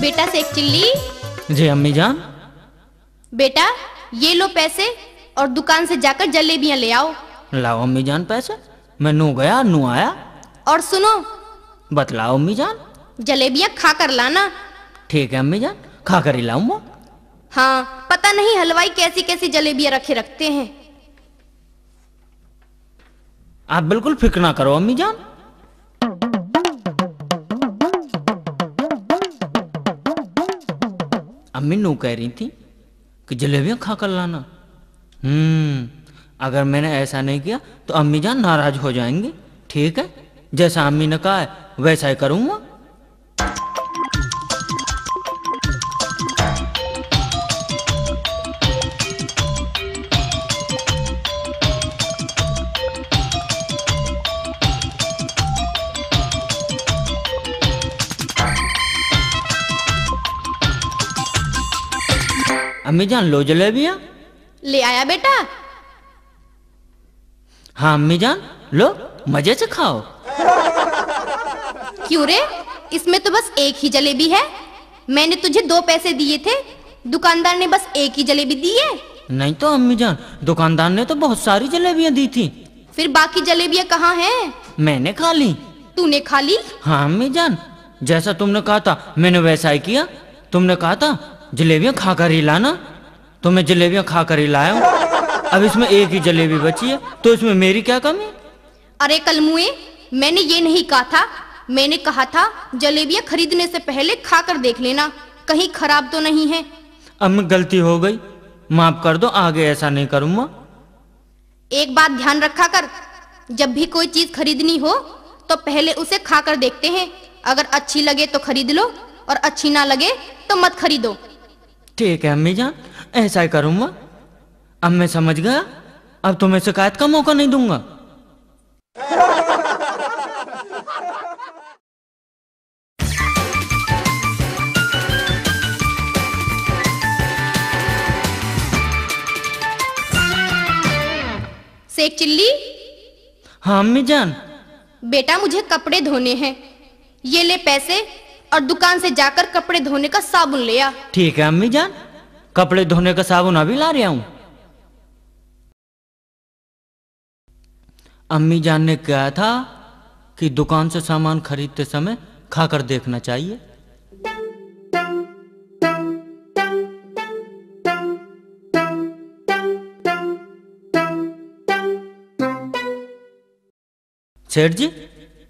बेटा सेक चिल्ली। जी अम्मी जान। बेटा ये लो पैसे और दुकान से जाकर जलेबियां ले आओ। लाओ अम्मी जान पैसे, मैं नू गया नू आया। और सुनो, बतलाओ अम्मी जान। जलेबियां खा कर लाना। ठीक है अम्मी जान, खा कर ही लाऊंगा। हाँ, पता नहीं हलवाई कैसी कैसी जलेबियां रखते हैं। आप बिल्कुल फिक्र ना करो अम्मी जान। अम्मी नू कह रही थी कि जलेबियां खा कर लाना। अगर मैंने ऐसा नहीं किया तो अम्मी जान नाराज हो जाएंगी। ठीक है, जैसा अम्मी ने कहा है वैसा ही करूंगा। अम्मी जान लो जलेबियां। ले आया बेटा। हाँ अम्मी जान लो, मजे से खाओ। क्यों रे, इसमें तो बस एक ही जलेबी है। मैंने तुझे 2 पैसे दिए थे, दुकानदार ने बस एक ही जलेबी दी है। नहीं तो अम्मी जान, दुकानदार ने तो बहुत सारी जलेबियां दी थी। फिर बाकी जलेबियां कहाँ हैं? मैंने खा ली। तूने खा ली? हाँ अम्मी जान, जैसा तुमने कहा था मैंने वैसा ही किया। तुमने कहा था जलेबियां खा कर ही लाना, तो मैं जलेबियां खा कर ही लाया हूँ। अब इसमें एक ही जलेबी बची है, तो इसमें मेरी क्या कमी? अरे कलमुए, मैंने ये नहीं कहा था। मैंने कहा था जलेबियां खरीदने से पहले खा कर देख लेना, कहीं खराब तो नहीं है। अम्मी गलती हो गई, माफ कर दो, आगे ऐसा नहीं करूँगा। एक बात ध्यान रखा कर, जब भी कोई चीज खरीदनी हो तो पहले उसे खा कर देखते हैं। अगर अच्छी लगे तो खरीद लो और अच्छी ना लगे तो मत खरीदो। ठीक है अम्मी जान, ऐसा ही करूँगा। अब मैं समझ गया, अब तुम्हें शिकायत का मौका नहीं दूंगा। सेक चिल्ली। हाँ अम्मी जान। बेटा मुझे कपड़े धोने हैं, ये ले पैसे और दुकान से जाकर कपड़े धोने का साबुन ले आ। ठीक है अम्मी जान, कपड़े धोने का साबुन अभी ला रहा हूँ। अम्मी जान ने कहा था कि दुकान से सामान खरीदते समय खाकर देखना चाहिए। सेठ जी,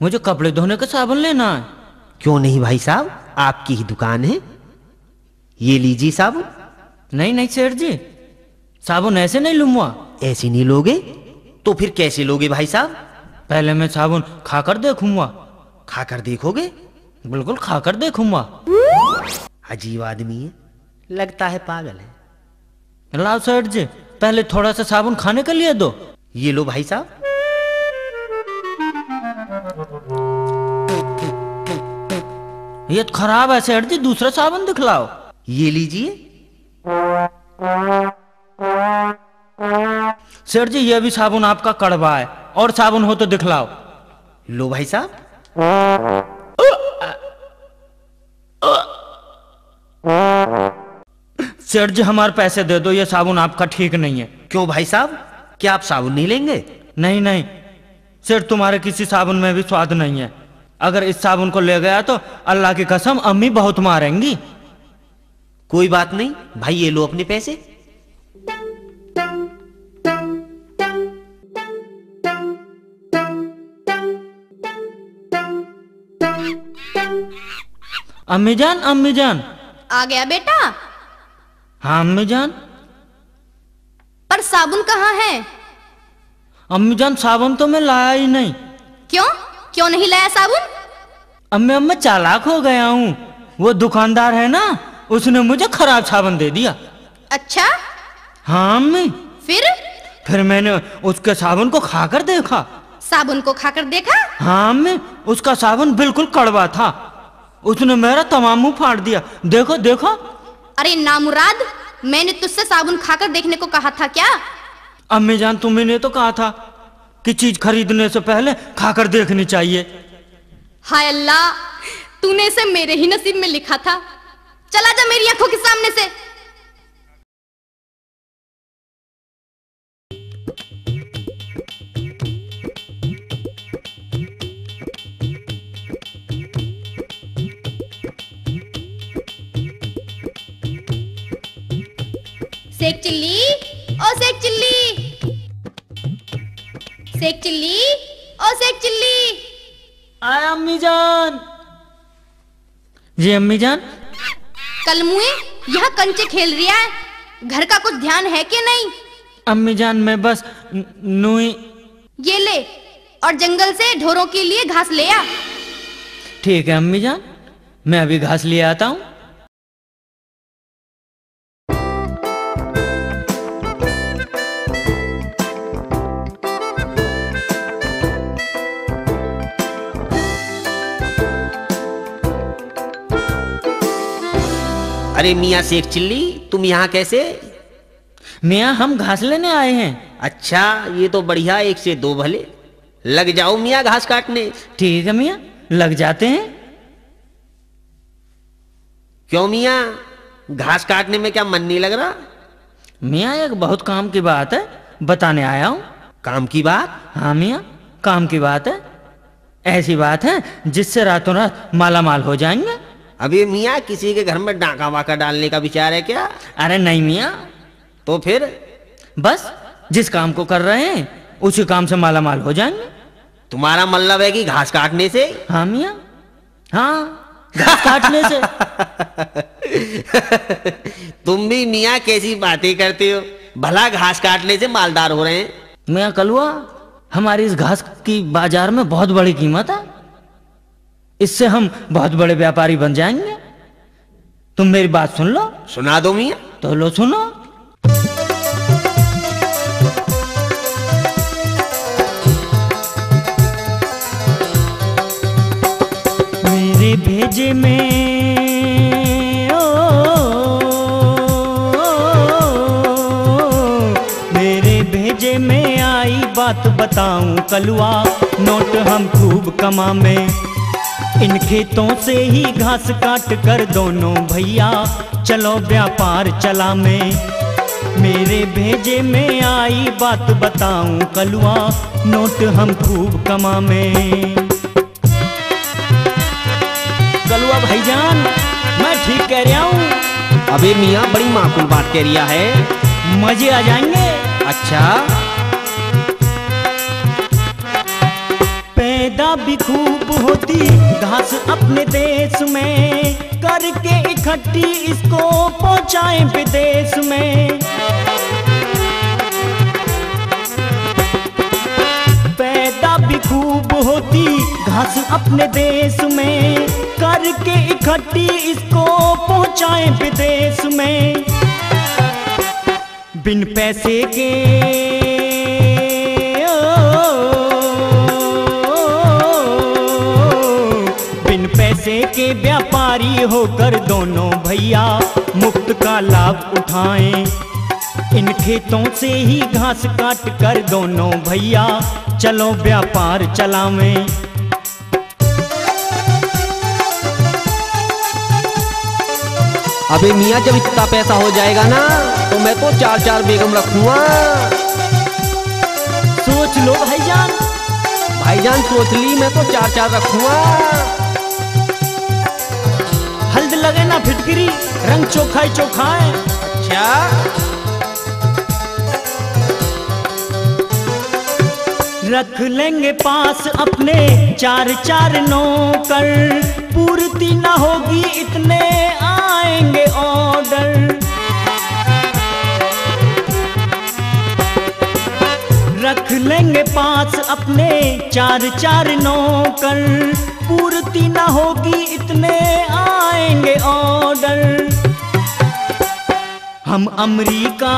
मुझे कपड़े धोने का साबुन लेना है। क्यों नहीं भाई साहब, आपकी ही दुकान है, ये लीजिए साबुन। नहीं नहीं सेठ जी, साबुन ऐसे नहीं लूंगा। ऐसे नहीं लोगे तो फिर कैसे लोगे भाई साहब? पहले मैं साबुन खाकर देखूंगा। खाकर देखोगे? बिल्कुल खाकर देखूंगा। अजीब आदमी है, लगता है पागल है। लाओ सेठ जी, पहले थोड़ा सा साबुन खाने के लिए दो। ये लो भाई साहब। ये तो खराब है सेठ जी, दूसरा साबुन दिखलाओ। ये लीजिए। सेठ जी, ये भी साबुन आपका कड़वा है, और साबुन हो तो दिखलाओ। लो भाई साहब। सेठ जी हमारे पैसे दे दो, ये साबुन आपका ठीक नहीं है। क्यों भाई साहब, क्या आप साबुन नहीं लेंगे? नहीं नहीं सेठ, तुम्हारे किसी साबुन में भी स्वाद नहीं है। अगर इस साबुन को ले गया तो अल्लाह की कसम अम्मी बहुत मारेंगी। कोई बात नहीं भाई, ये लो अपने पैसे। अम्मी जान, अम्मी जान। आ गया बेटा? हाँ अम्मी जान। पर साबुन कहाँ है? अम्मी जान, साबुन तो मैं लाया ही नहीं। क्यों क्यों नहीं लाया साबुन? अम्मी मैं चालाक हो गया हूँ। वो दुकानदार है ना, उसने मुझे खराब साबुन दे दिया। अच्छा? हाँ अम्मी। फिर मैंने उसके साबुन को खाकर देखा। साबुन को खाकर देखा? हाँ अम्मी, उसका साबुन बिल्कुल कड़वा था। उसने मेरा तमाम मुंह फाड़ दिया। देखो देखो। अरे नामुराद, मैंने तुझसे साबुन खाकर देखने को कहा था क्या? अम्मी जान, तुम्ही ने तो कहा था कि चीज खरीदने से पहले खाकर देखनी चाहिए। हाय अल्लाह, तूने इसे मेरे ही नसीब में लिखा था। चला जा मेरी आंखों के सामने से। सेक चिल्ली, ओ सेक चिल्ली, सेक चिल्ली, ओ सेक चिल्ली। आए अम्मी जान। जी अम्मी जान। कल मुए यहाँ कंचे खेल रिया है, घर का कुछ ध्यान है कि नहीं? अम्मी जान मैं बस नूई। ये ले और जंगल से ढोरों के लिए घास ले आ। ठीक है अम्मी जान, मैं अभी घास ले आता हूँ। अरे मियाँ शेख चिल्ली, तुम यहाँ कैसे? मियाँ हम घास लेने आए हैं। अच्छा, ये तो बढ़िया, एक से दो भले। लग जाओ मियाँ घास काटने। ठीक है मियाँ, लग जाते हैं। क्यों मियाँ, घास काटने में क्या मन नहीं लग रहा? मियाँ एक बहुत काम की बात है, बताने आया हूँ। काम की बात? हाँ मियाँ, काम की बात है। ऐसी बात है जिससे रातों रात माला माल हो जाएंगे। अबे मियाँ, किसी के घर में डाका वाका डालने का विचार है क्या? अरे नहीं मियाँ। तो फिर? बस जिस काम को कर रहे हैं उसी काम से माला माल हो जाएंगे। तुम्हारा मतलब है कि घास काटने से? हाँ मियाँ, हाँ घास काटने से। तुम भी मियाँ कैसी बातें करते हो, भला घास काटने से मालदार हो रहे हैं। मियाँ कलुआ, हमारी इस घास की बाजार में बहुत बड़ी कीमत है, इससे हम बहुत बड़े व्यापारी बन जाएंगे। तुम मेरी बात सुन लो। सुना दो मियाँ। तो लो सुनो। मेरे भेजे में मेरे भेजे में आई बात बताऊं कलुआ, नोट हम खूब कमा में। इन खेतों से ही घास काट कर दोनों भैया चलो व्यापार चला में। मेरे भेजे में आई बात बताऊं कलुआ, नोट हम खूब कमा में। कलुआ भाईजान, मैं ठीक कह रहा हूँ? अबे मियाँ, बड़ी माकूल बात कह रिया है, मजे आ जाएंगे। अच्छा, पैदा भी खूब होती घास अपने देश में, करके इकट्ठी इसको पहुंचाएं विदेश में। पैदा भी खूब होती घास अपने देश में, करके इकट्ठी इसको पहुंचाएं विदेश में। बिन पैसे के पैसे के व्यापारी होकर दोनों भैया मुफ्त का लाभ उठाएं। इन खेतों से ही घास काट कर दोनों भैया चलो व्यापार चलावें। अबे मियाँ, जब इतना पैसा हो जाएगा ना तो मैं तो 4-4 बेगम रखूंगा। सोच लो भाईजान। भाईजान सोच ली, मैं तो 4-4 रखूंगा। हल्द लगे ना फिटकिरी, रंग चोखाई चोखाए। अच्छा, रख लेंगे पास अपने 4-4 नौकर, पूर्ति ना होगी इतने आएंगे ऑर्डर। रख लेंगे पास अपने 4-4 नौकर, पूर्ति ना होगी इतने आएंगे ऑर्डर। हम अमेरिका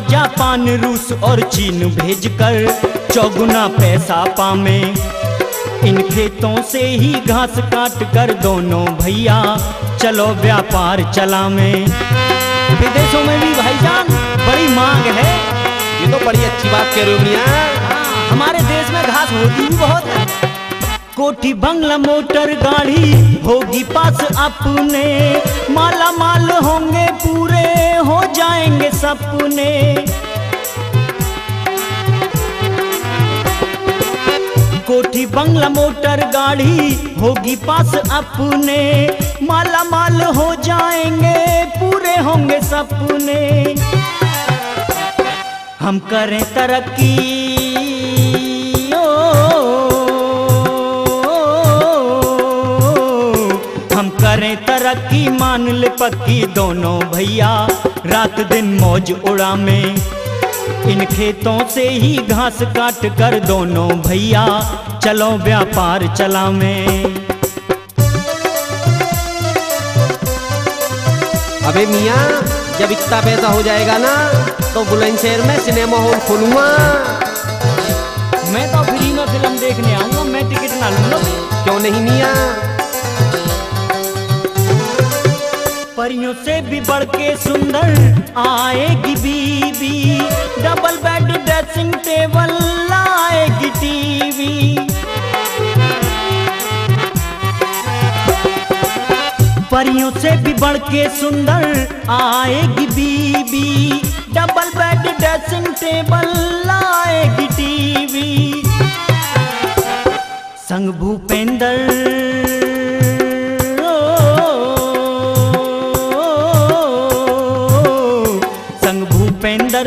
जापान रूस और चीन भेजकर चौगुना पैसा पावें। इन खेतों से ही घास काट कर दोनों भैया चलो व्यापार चलावें। विदेशों में भी भाईजान बड़ी मांग है। ये तो बड़ी अच्छी बात कह रहे हो मियाँ। हमारे देश में घास होती भी बहुत है। कोठी बंगला मोटर गाड़ी होगी पास अपने, माला माल होंगे पूरे हो जाएंगे सपने। कोठी बंगला मोटर गाड़ी होगी पास अपने, माला माल हो जाएंगे पूरे होंगे सपने। हम करें तरक्की हम करें तरक्की मान ले पक्की दोनों भैया, रात दिन मौज उड़ा में इन खेतों से ही घास काट कर दोनों भैया चलो व्यापार चला में। अबे मियाँ, जब इतना पैसा हो जाएगा ना तो बुलंदशहर में सिनेमा हॉल खोलूंगा। मैं तो फ्री में फिल्म देखने आऊंगा, मैं टिकट ना लूंगा। क्यों नहीं मियाँ? परियों से भी बढ़ के सुंदर आएगी बीबी, डबल बेड ड्रेसिंग टेबल लाएगी टीवी। परियों से भी बढ़ के सुंदर आएगी बीबी, डबल बेड ड्रेसिंग टेबल लाएगी टीवी। संग भूपेंद्र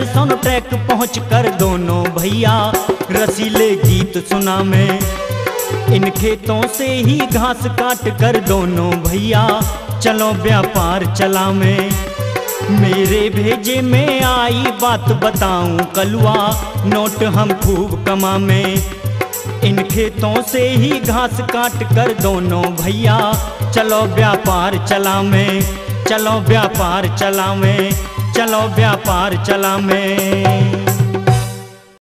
सोनो ट्रैक पहुँच कर दोनों भैया रसीले गीत सुना में, इन खेतों से ही घास काट कर दोनों भैया चलो व्यापार चला में। मेरे भेजे में आई बात बताऊं कलुआ, नोट हम खूब कमा में, इन खेतों से ही घास काट कर दोनों भैया चलो व्यापार चला में, चलो व्यापार चला में, चलो व्यापार चला में।